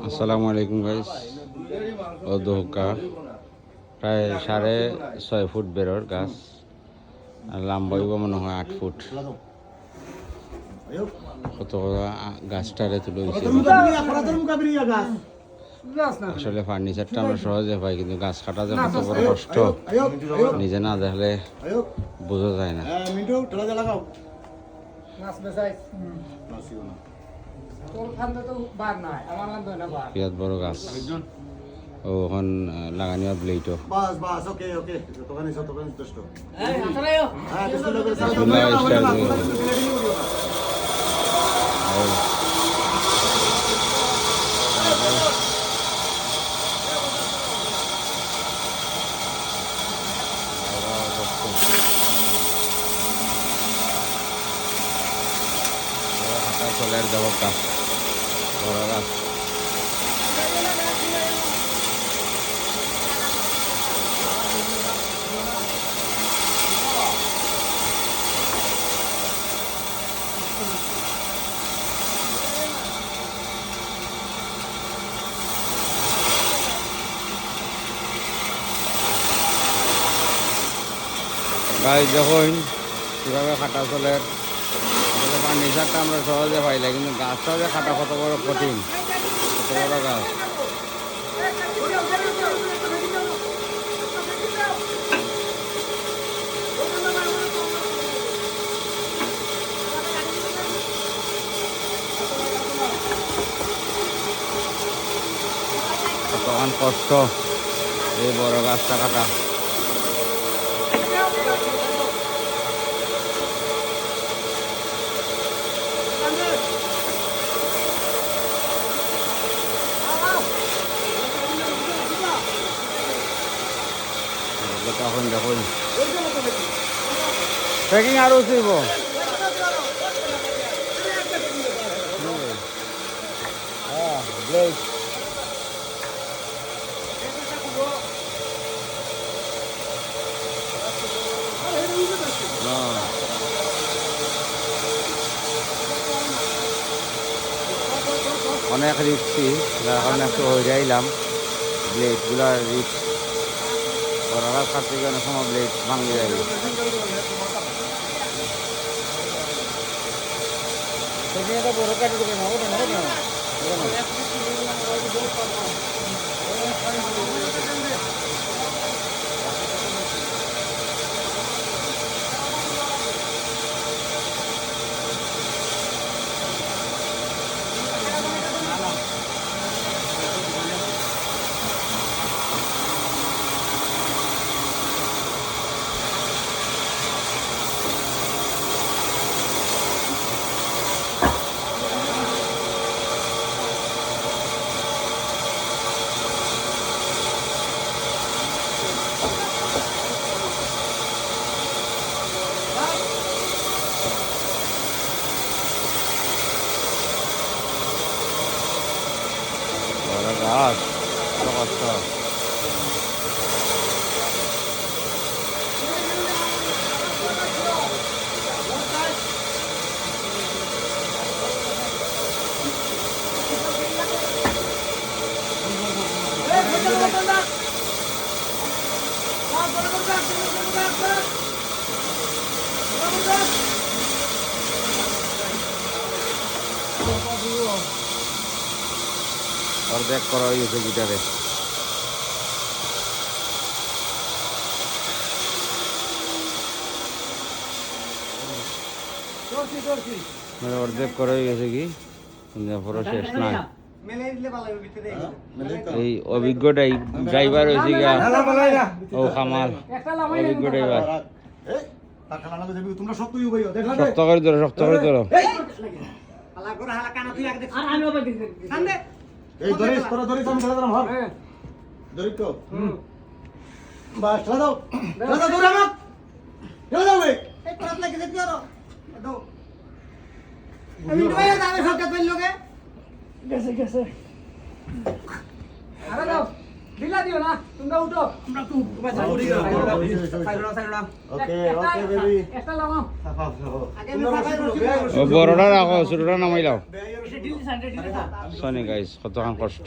আসসালামু আলাইকুম গাইস। অধকা প্রায় 6.5 ফুট বেরোর গাছ, আর লম্বাইব মনে হয় 8 ফুট। কত গাছটারে তুলে আসলে ফার্নিচারটা আমরা সহজে পাই, কিন্তু গাছ কাটা যে কত বড় কষ্ট নিজে না দেখলে বোঝা যায় না। বিরাট বড় গাছ, ও এখন লাগানি ব্লেডও চলের দেবো গাছ, বড় গাছ। গাছ যখন কীভাবে কাটা চলের ফার্নিচারটা আমরা সহজে পাইলে, কিন্তু গাছটাও যে কাটা কত বড় কঠিন, কত বড় গাছ। কতক্ষণ কষ্ট এই বড় গাছটা কাটা। এখন দেখুন প্যাকিং আরও ছিল, অনেক রিক্সি, এখন একটু হয়ে যাইলাম ব্লেডগুলার রিক্স। বড় গাছ কাটতে গিয়ে অনেক সময় ব্লেড ভাঙে যাবে। বড় কাটি দেবেন হবে না। গাছ কষ্ট অর্ধেক করা হয়েছে গিটারে। অর্ধেক করা হয়ে গেছে কি পুরো শেষ নাই। এই অভিজ্ঞটাই ড্রাইভার হয়েছে গিয়া, ও কামাল অভিজ্ঞ ড্রাইভার। শক্ত করে ধরো, শক্ত করে ধরো। এই ধরিস তোরা ধরিস, আমি খেলা দিলাম। হ্যাঁ ধরিস তো বাস খেলা দাও, খেলা দাও, দৌড়া মাত খেলা দাও। এই পরাত লাগে যেতে আরো দাও। আমি ডুবে যাবে সব কাজ লগে গেছে আরে দাও ঢিলা দিও না তোমরা উঠো আমরা একটু ওকে ওকে বেবি একটা লাগাও ও বড়টা রাখো ছোটটা নামাই লাও ঢিলি সাইডে ঢিলি সনি গাইস কতক্ষণ কষ্ট